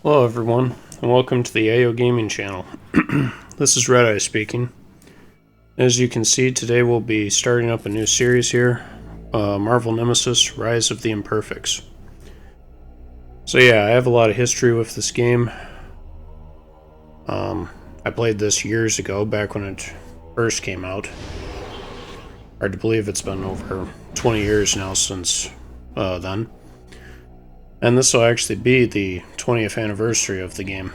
Hello everyone, and welcome to the AO Gaming channel. This is Red Eye speaking. As you can see, today we'll be starting up a new series here, Marvel Nemesis, Rise of the Imperfects. So yeah, I have a lot of history with this game. I played this years ago, back when it first came out. Hard to believe it's been over 20 years now since then. And this will actually be the 20th anniversary of the game.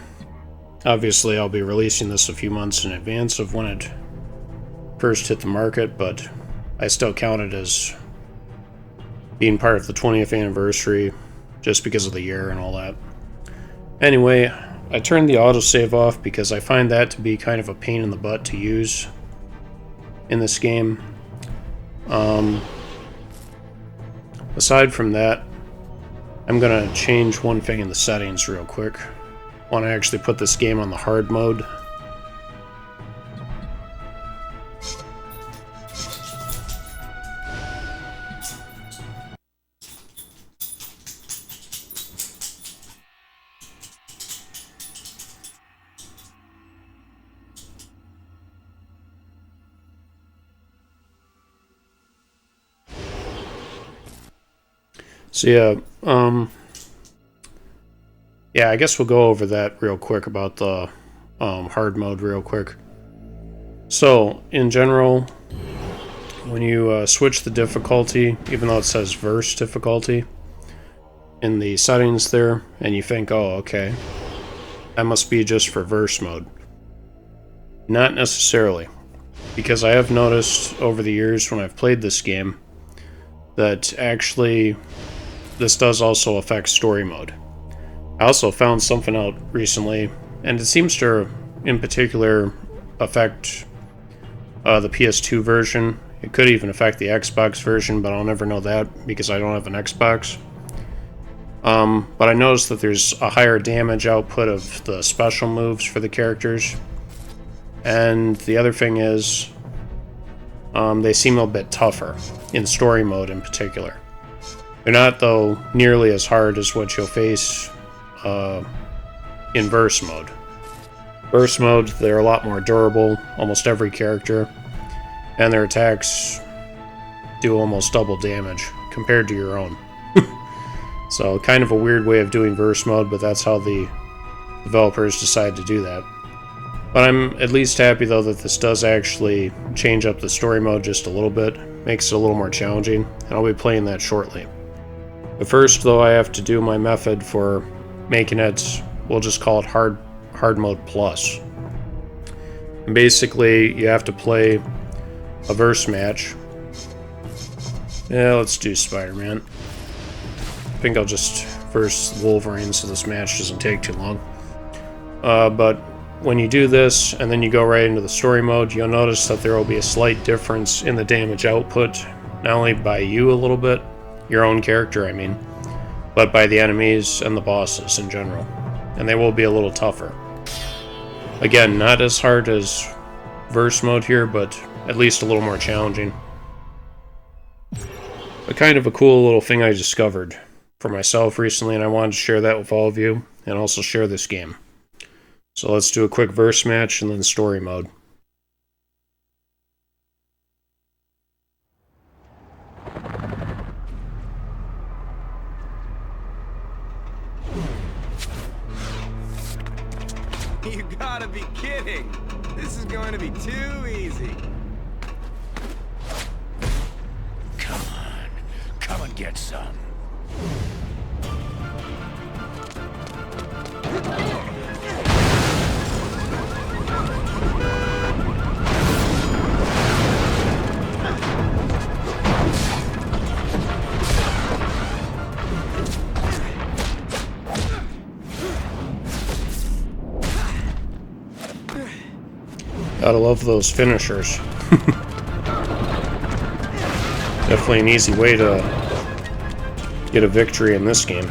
Obviously, I'll be releasing this a few months in advance of when it first hit the market, but I still count it as being part of the 20th anniversary just because of the year and all that. Anyway, I turned the autosave off because I find that to be kind of a pain in the butt to use in this game. Aside from that, I'm going to change one thing in the settings real quick. I want to actually put this game on the hard mode. So yeah, I guess we'll go over that real quick about the hard mode real quick. So, in general, when you switch the difficulty, even though it says verse difficulty in the settings there, and you think, oh, okay, that must be just for verse mode. Not necessarily, because I have noticed over the years when I've played this game that actually this does also affect story mode. I also found something out recently, and it seems to, in particular, affect the PS2 version. It could even affect the Xbox version, but I'll never know that because I don't have an Xbox. But I noticed that there's a higher damage output of the special moves for the characters. And the other thing is, they seem a bit tougher, in story mode in particular. They're not, though, nearly as hard as what you'll face in verse mode. Verse mode, they're a lot more durable, almost every character, and their attacks do almost double damage compared to your own. So, kind of a weird way of doing verse mode, but that's how the developers decide to do that. But I'm at least happy, though, that this does actually change up the story mode just a little bit, makes it a little more challenging, and I'll be playing that shortly. But first, though, I have to do my method for making it, we'll just call it hard mode plus. And basically, you have to play a verse match. Yeah, let's do Spider-Man. I think I'll just verse Wolverine so this match doesn't take too long. But when you do this, and then you go right into the story mode, you'll notice that there will be a slight difference in the damage output, not only by you a little bit, your own character, I mean, but by the enemies and the bosses in general. And they will be a little tougher. Again, not as hard as verse mode here, but at least a little more challenging. But kind of a cool little thing I discovered for myself recently, and I wanted to share that with all of you, and also share this game. So let's do a quick verse match and then story mode. You gotta be kidding! This is going to be too easy. Come and get some. Gotta love those finishers. Definitely an easy way to get a victory in this game.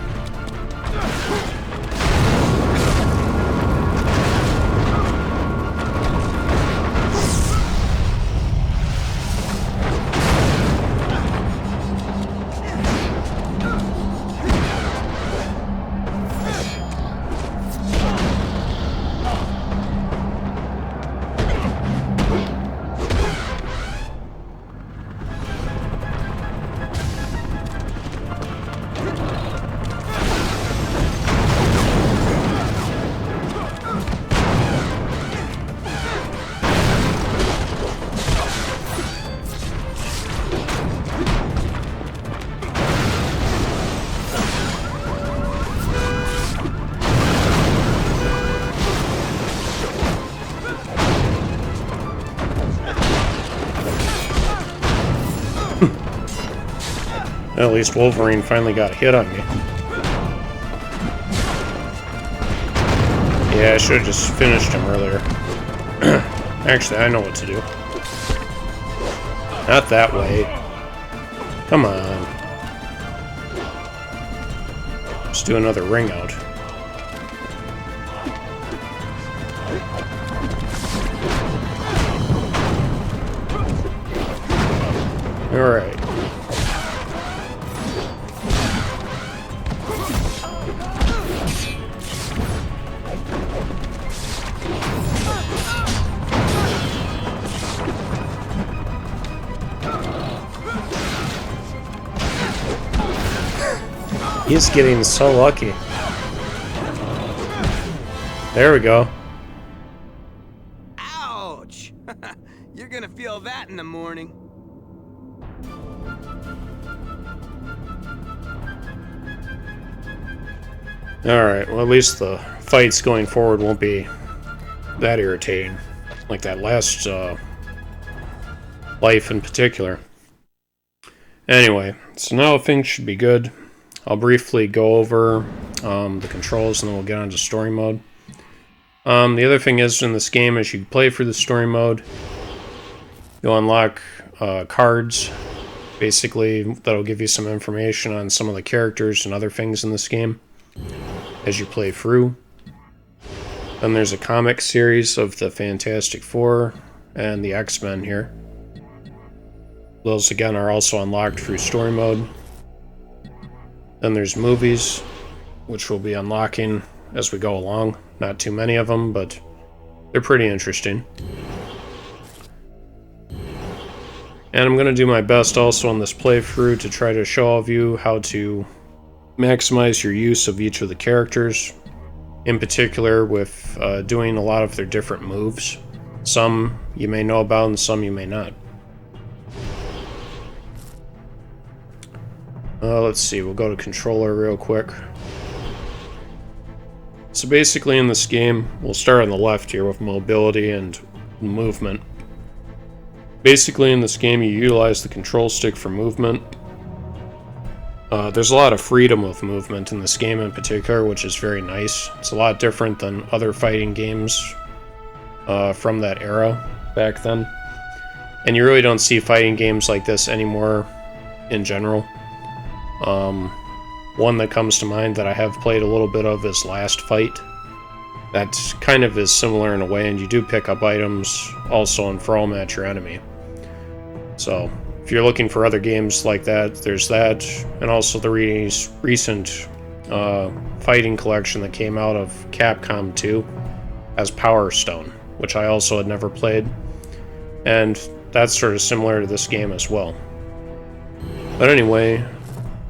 At least Wolverine finally got a hit on me. Yeah, I should have just finished him earlier. Actually, I know what to do. Not that way. Come on. Let's do another ring out. Alright. He's getting so lucky. There we go. Ouch! You're gonna feel that in the morning. Alright, well at least the fights going forward won't be that irritating. Like that last life in particular. Anyway, so now things should be good. I'll briefly go over the controls and then we'll get on to story mode. The other thing is in this game, as you play through the story mode, you'll unlock cards, basically, that'll give you some information on some of the characters and other things in this game as you play through. Then there's a comic series of the Fantastic Four and the X-Men here. Those, again, are also unlocked through story mode. Then there's movies, which we'll be unlocking as we go along. Not too many of them, but they're pretty interesting. And I'm going to do my best also on this playthrough to try to show all of you how to maximize your use of each of the characters. In particular with doing a lot of their different moves. Some you may know about and some you may not. Let's see, we'll go to controller real quick. So basically in this game, we'll start on the left here with mobility and movement. Basically in this game you utilize the control stick for movement. There's a lot of freedom with movement in this game in particular, which is very nice. It's a lot different than other fighting games from that era back then. And you really don't see fighting games like this anymore in general. One that comes to mind that I have played a little bit of is Last Fight. That kind of is similar in a way, and you do pick up items also and throw them at your enemy. So, if you're looking for other games like that, there's that, and also the recent fighting collection that came out of Capcom 2 as Power Stone, which I also had never played, and that's sort of similar to this game as well. But anyway,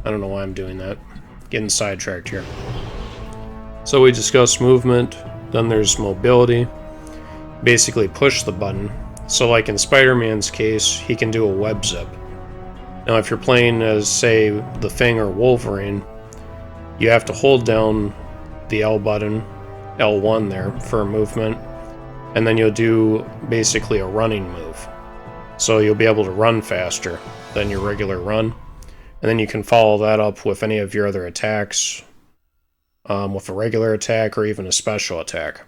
I don't know why I'm doing that. Getting sidetracked here. So we discussed movement, then there's mobility. Basically push the button. So like in Spider-Man's case, he can do a web zip. Now if you're playing as, say, The Thing or Wolverine, you have to hold down the L button, L1 there, for movement, and then you'll do basically a running move. So you'll be able to run faster than your regular run. And then you can follow that up with any of your other attacks, with a regular attack or even a special attack.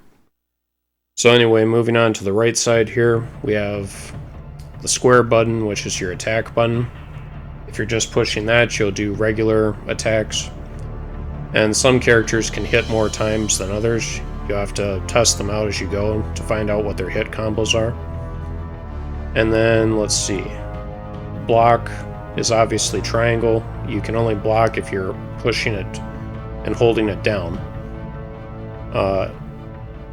So anyway, moving on to the right side here, we have the square button, which is your attack button. If you're just pushing that, you'll do regular attacks. And some characters can hit more times than others. You'll have to test them out as you go to find out what their hit combos are. And then, let's see, block is obviously triangle. You can only block if you're pushing it and holding it down.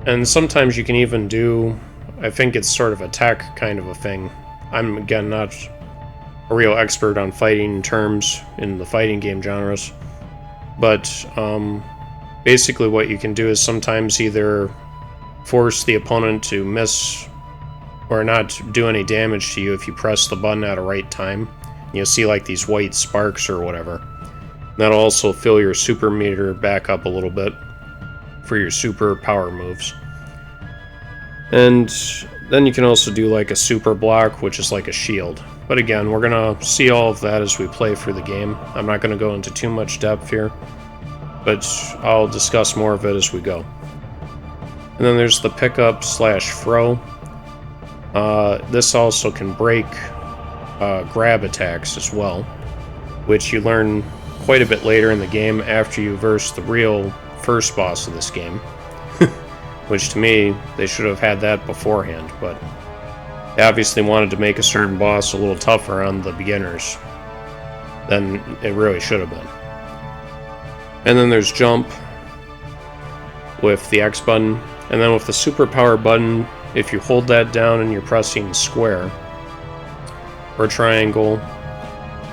And sometimes you can even do, I think it's sort of a tech kind of a thing. I'm, again, not a real expert on fighting terms in the fighting game genres, but basically what you can do is sometimes either force the opponent to miss or not do any damage to you if you press the button at a right time. You'll see like these white sparks or whatever. That'll also fill your super meter back up a little bit for your super power moves. And then you can also do like a super block, which is like a shield. But again, we're going to see all of that as we play through the game. I'm not going to go into too much depth here, but I'll discuss more of it as we go. And then there's the pickup slash throw. This also can break grab attacks as well, which you learn quite a bit later in the game after you verse the real first boss of this game. Which to me, they should have had that beforehand, but they obviously wanted to make a certain boss a little tougher on the beginners than it really should have been. And then there's jump with the X button, and then with the superpower button, if you hold that down and you're pressing square or triangle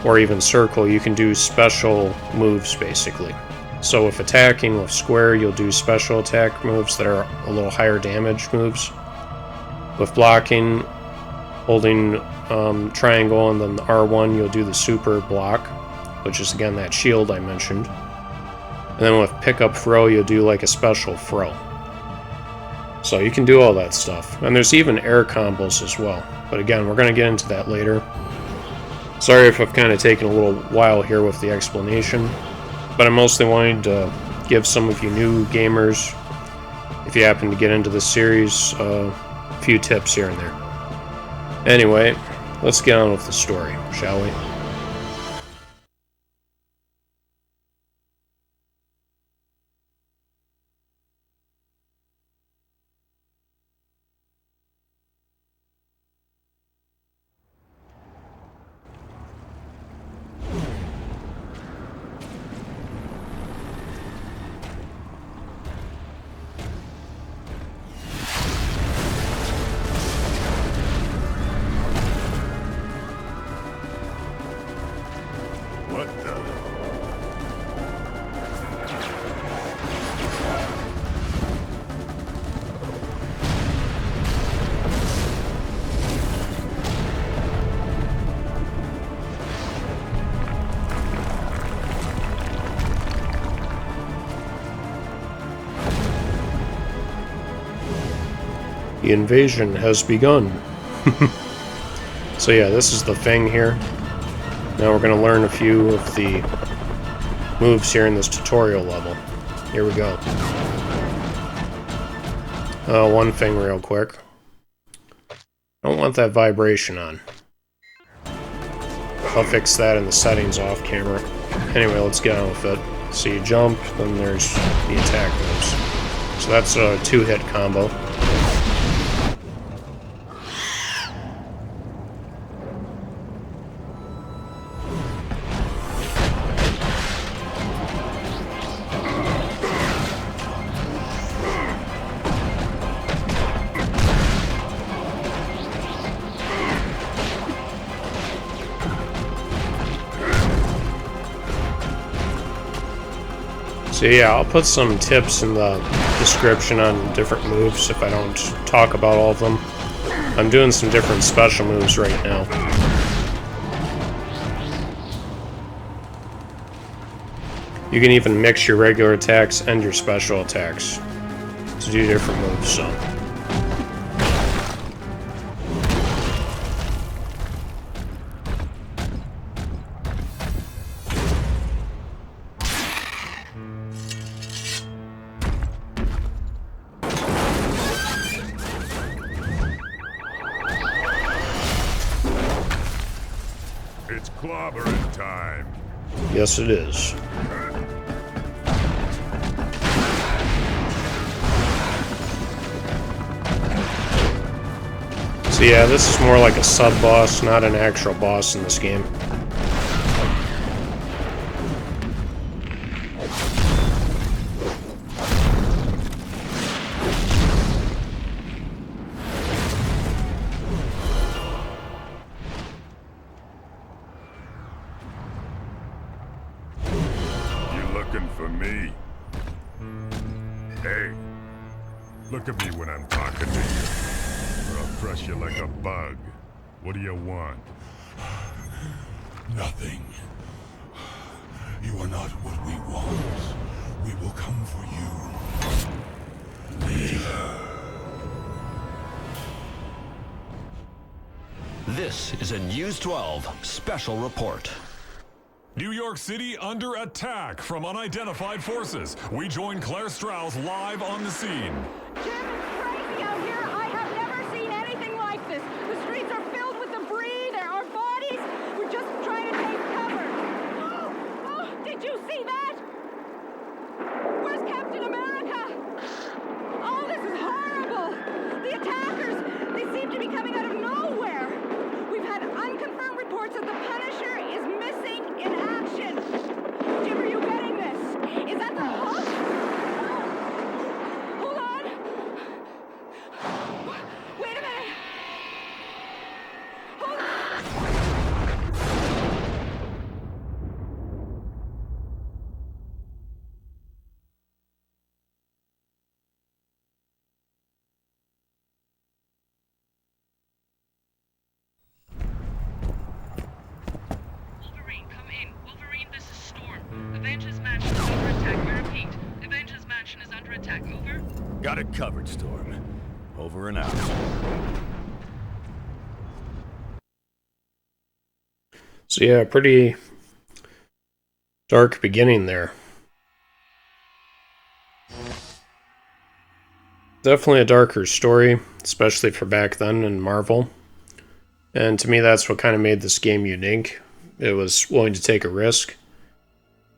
or even circle, you can do special moves basically. So if attacking with square, you'll do special attack moves that are a little higher damage moves. With blocking, holding triangle and then the R1, you'll do the super block, which is again that shield I mentioned. And then with pickup throw, you'll do like a special throw. So you can do all that stuff. And there's even air combos as well. But again, we're going to get into that later. Sorry if I've kind of taken a little while here with the explanation. But I'm mostly wanting to give some of you new gamers, if you happen to get into this series, a few tips here and there. Anyway, let's get on with the story, shall we? The invasion has begun. So yeah, this is the thing here. Now we're going to learn a few of the moves here in this tutorial level. Here we go. One thing real quick. I don't want that vibration on. I'll fix that in the settings off camera. Anyway, let's get on with it. So you jump, then there's the attack moves. So that's a 2-hit combo. So yeah, I'll put some tips in the description on different moves if I don't talk about all of them. I'm doing some different special moves right now. You can even mix your regular attacks and your special attacks to do different moves, so. It's Clobber Em time. Yes, it is. So yeah, this is more like a sub-boss, not an actual boss in this game. Looking for me? Hey, look at me when I'm talking to you, or I'll crush you like a bug. What do you want? Nothing. You are not what we want. We will come for you. Later. This is a News 12 special report. New York City under attack from unidentified forces. We join Claire Strauss live on the scene. Jim, it's crazy out here. I have never seen anything like this. The streets are filled with debris. There are bodies. We're just trying to take cover. Oh, did you see that? Where's Captain America? Oh, this is horrible. The attackers, they seem to be coming out of nowhere. We've had unconfirmed reports that the Punisher is missing in action. Jim, are you getting this? Is that the Hulk? Hold on. Wait a minute. Hold on. Wolverine, come in. Wolverine, this is Storm. Avengers Mansion is under attack. We repeat. Avengers Mansion is under attack. Over. Got it covered, Storm. Over and out. So yeah, pretty dark beginning there. Definitely a darker story, especially for back then in Marvel. And to me, that's what kind of made this game unique. It was willing to take a risk.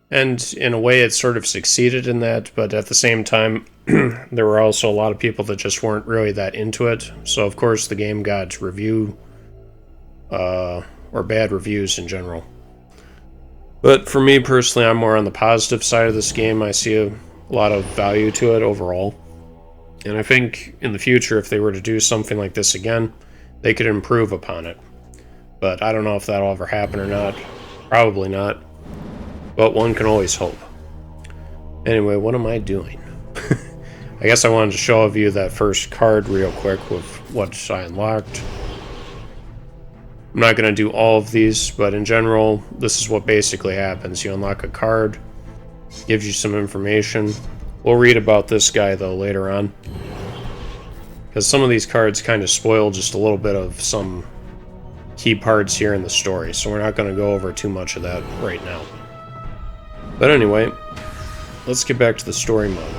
And in a way, it sort of succeeded in that, but at the same time, there were also a lot of people that just weren't really that into it. So of course, the game got or bad reviews in general. But for me personally, I'm more on the positive side of this game. I see a lot of value to it overall. And I think in the future, if they were to do something like this again, they could improve upon it. But I don't know if that'll ever happen or not. Probably not. But one can always hope. Anyway, what am I doing? I guess I wanted to show you that first card real quick with what I unlocked. I'm not going to do all of these, but in general, this is what basically happens. You unlock a card, gives you some information. We'll read about this guy, though, later on. Because some of these cards kind of spoil just a little bit of some key parts here in the story, so we're not going to go over too much of that right now. But anyway, let's get back to the story mode.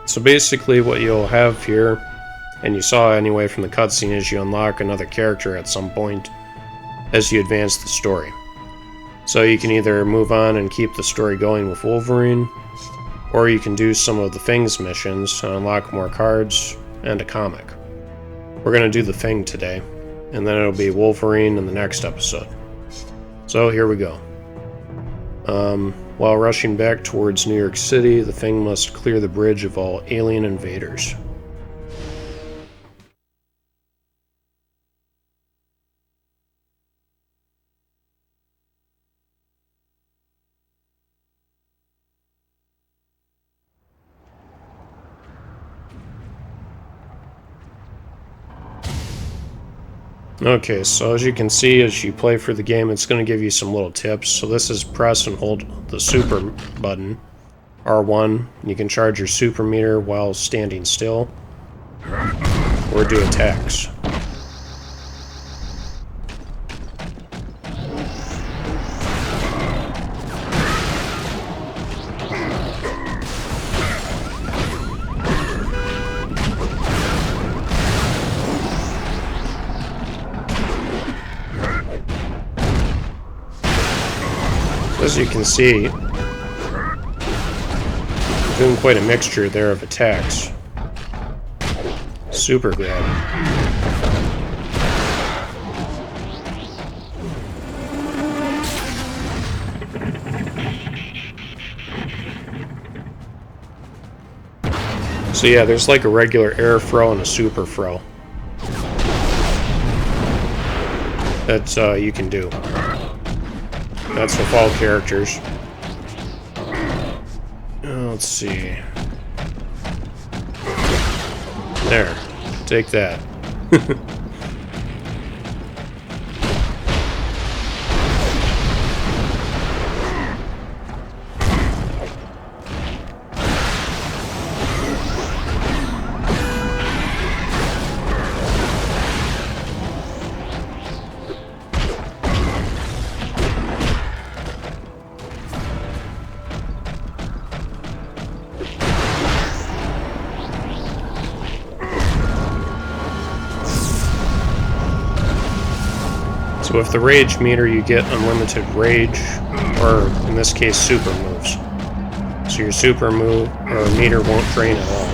So basically what you'll have here, and you saw anyway from the cutscene, is you unlock another character at some point as you advance the story. So you can either move on and keep the story going with Wolverine, or you can do some of the Things missions and unlock more cards and a comic. We're going to do the Thing today, and then it'll be Wolverine in the next episode. So here we go. While rushing back towards New York City, the Thing must clear the bridge of all alien invaders. Okay, so as you can see, as you play through the game, it's going to give you some little tips. So this is press and hold the super button, R1. You can charge your super meter while standing still, or do attacks. As you can see, doing quite a mixture there of attacks. Super grab. So yeah, there's like a regular air throw and a super throw that you can do. That's with all characters. Let's see. There. Take that. So with the rage meter, you get unlimited rage, or in this case, super moves. So your super move or meter won't drain at all.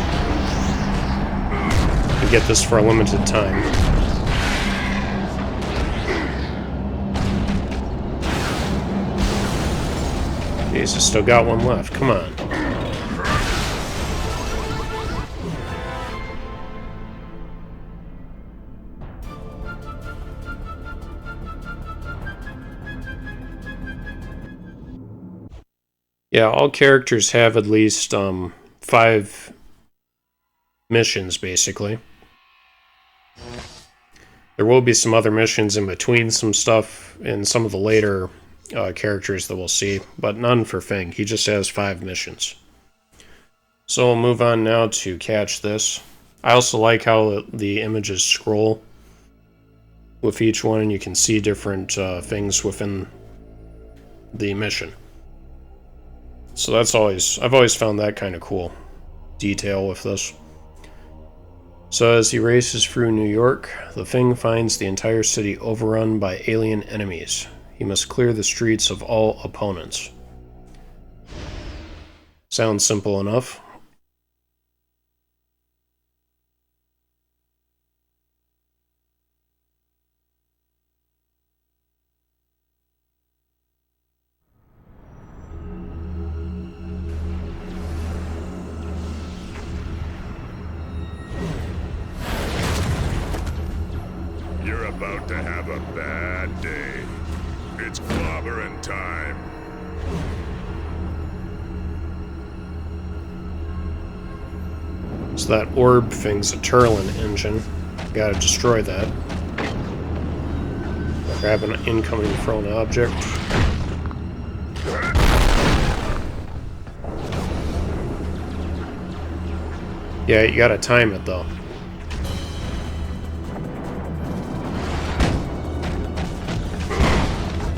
You get this for a limited time. Jesus, still got one left. Come on. Yeah, all characters have at least 5 missions, basically. There will be some other missions in between some stuff in some of the later characters that we'll see, but none for Feng. He just has 5 missions. So we'll move on now to catch this. I also like how the images scroll with each one, and you can see different things within the mission. So that's I've always found that kind of cool detail with this. So as he races through New York, the Thing finds the entire city overrun by alien enemies. He must clear the streets of all opponents. Sounds simple enough. You're about to have a bad day. It's clobbering time. So that orb thing's a Turlin engine. Gotta destroy that. Grab an incoming thrown object. Yeah, you gotta time it though.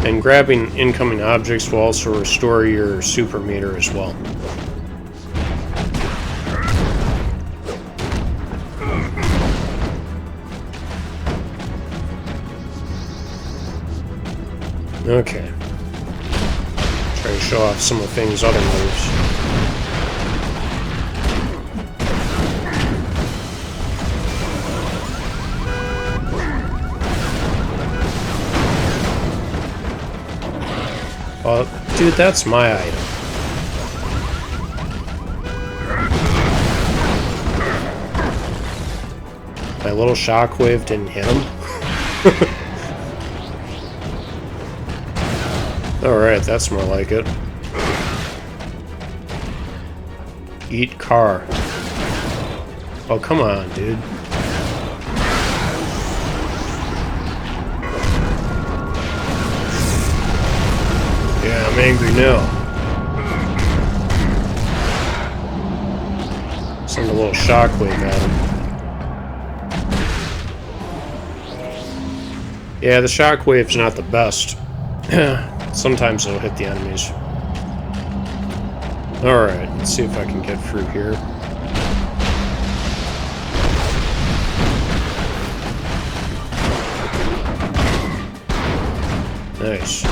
And grabbing incoming objects will also restore your super meter as well. Okay. Try to show off some of Thing's other moves. Dude, that's my item. My little shockwave didn't hit him. Alright, that's more like it. Eat car. Oh, come on, dude. Yeah, I'm angry now. Send a little shockwave at him. Yeah, the shockwave's not the best. Sometimes it'll hit the enemies. Alright, let's see if I can get through here. Nice.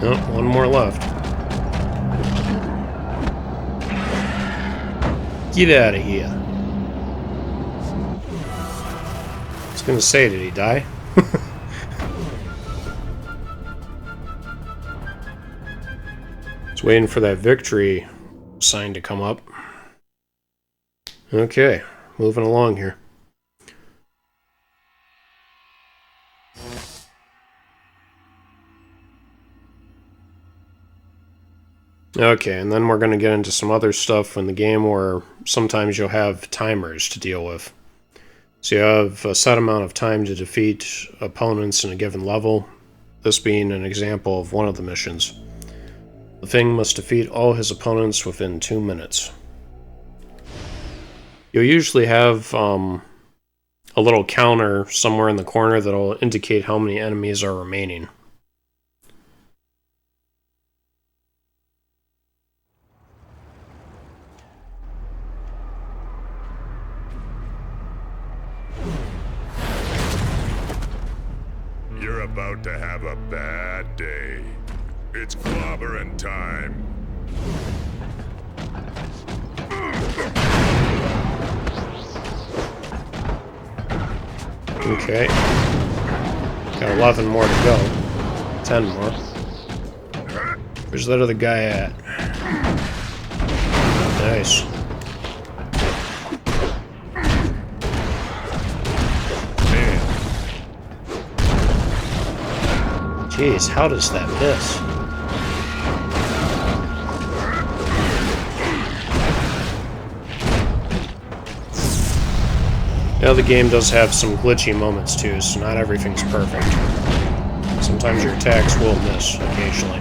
Nope, one more left. Get out of here. I was gonna say, did he die? Just waiting for that victory sign to come up. Okay, moving along here. Okay, and then we're going to get into some other stuff in the game where sometimes you'll have timers to deal with. So you have a set amount of time to defeat opponents in a given level, this being an example of one of the missions. The Thing must defeat all his opponents within 2 minutes. You'll usually have a little counter somewhere in the corner that'll indicate how many enemies are remaining. You're about to have a bad day. It's clobbering time. Okay. Got 11 more to go. 10 more. Where's that other guy at? Nice. Man. Jeez, how does that miss? Now the game does have some glitchy moments too, so not everything's perfect. Sometimes your attacks will miss occasionally.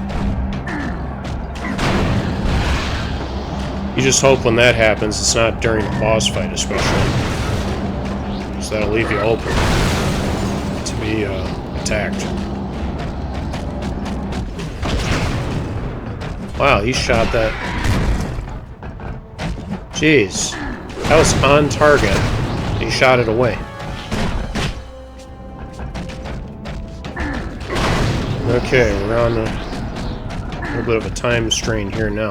You just hope when that happens it's not during a boss fight especially. So that'll leave you open to be attacked. Wow, he shot that. Jeez. That was on target. He shot it away. Okay, we're on a little bit of a time strain here now.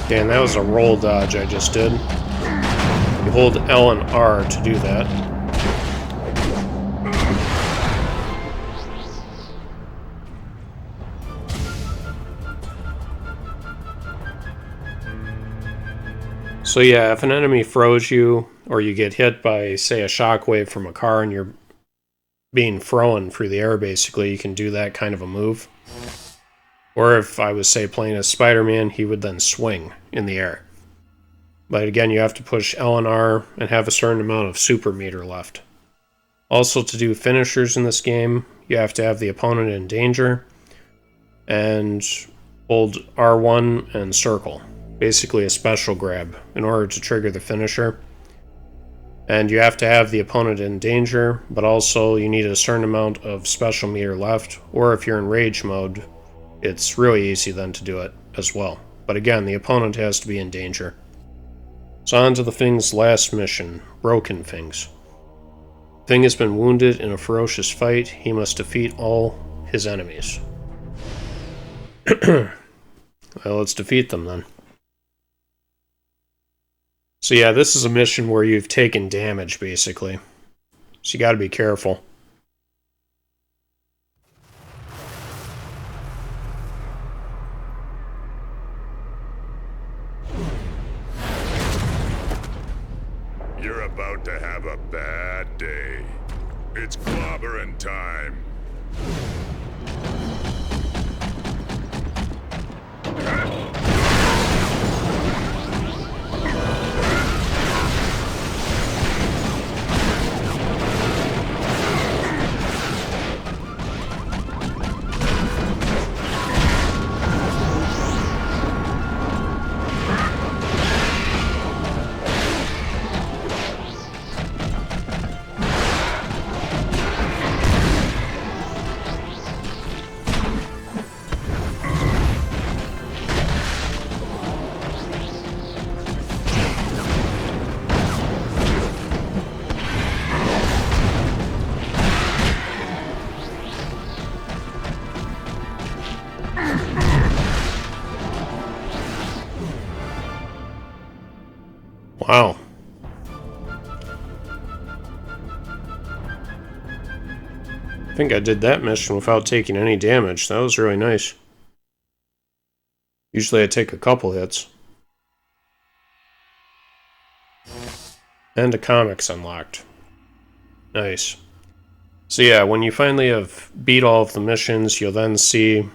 Okay, and that was a roll dodge I just did. You hold L and R to do that. So yeah, if an enemy throws you, or you get hit by, say, a shockwave from a car and you're being thrown through the air, basically, you can do that kind of a move. Or if I was, say, playing as Spider-Man, he would then swing in the air. But again, you have to push L and R and have a certain amount of super meter left. Also, to do finishers in this game, you have to have the opponent in danger and hold R1 and circle. Basically a special grab in order to trigger the finisher. And you have to have the opponent in danger, but also you need a certain amount of special meter left, or if you're in rage mode, it's really easy then to do it as well. But again, the opponent has to be in danger. So on to the Thing's last mission, Broken Things. Thing has been wounded in a ferocious fight. He must defeat all his enemies. Well, let's defeat them then. So yeah, this is a mission where you've taken damage, basically. So you gotta be careful. You're about to have a bad day. It's clobbering time. Wow. I think I did that mission without taking any damage. That was really nice. Usually I take a couple hits. And a comic's unlocked. Nice. So yeah, when you finally have beat all of the missions, you'll then see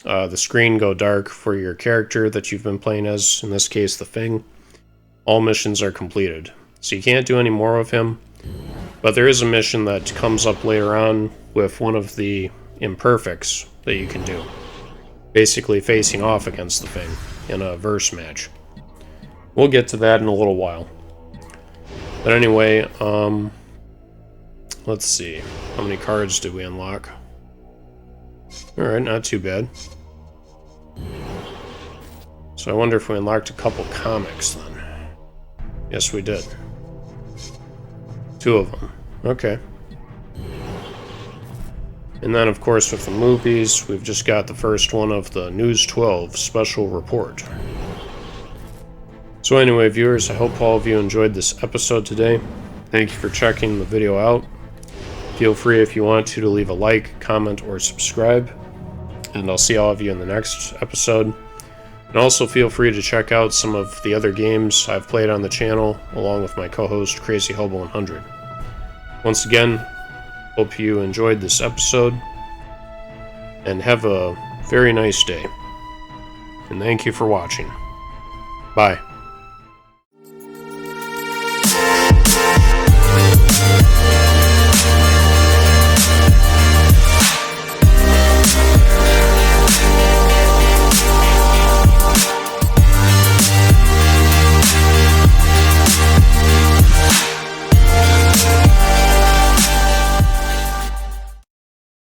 the screen go dark for your character that you've been playing as, in this case the Thing. All missions are completed. So you can't do any more of him, but there is a mission that comes up later on with one of the Imperfects that you can do. Basically facing off against the Thing in a verse match. We'll get to that in a little while. But anyway, let's see. How many cards did we unlock? Alright, not too bad. So I wonder if we unlocked a couple comics then. Yes, we did. 2 of them. Okay. And then, of course, with the movies, we've just got the first one of the News 12 special report. So anyway, viewers, I hope all of you enjoyed this episode today. Thank you for checking the video out. Feel free, if you want to leave a like, comment, or subscribe. And I'll see all of you in the next episode. And also feel free to check out some of the other games I've played on the channel, along with my co-host, Crazy Hobo 100. Once again, hope you enjoyed this episode, and have a very nice day. And thank you for watching. Bye.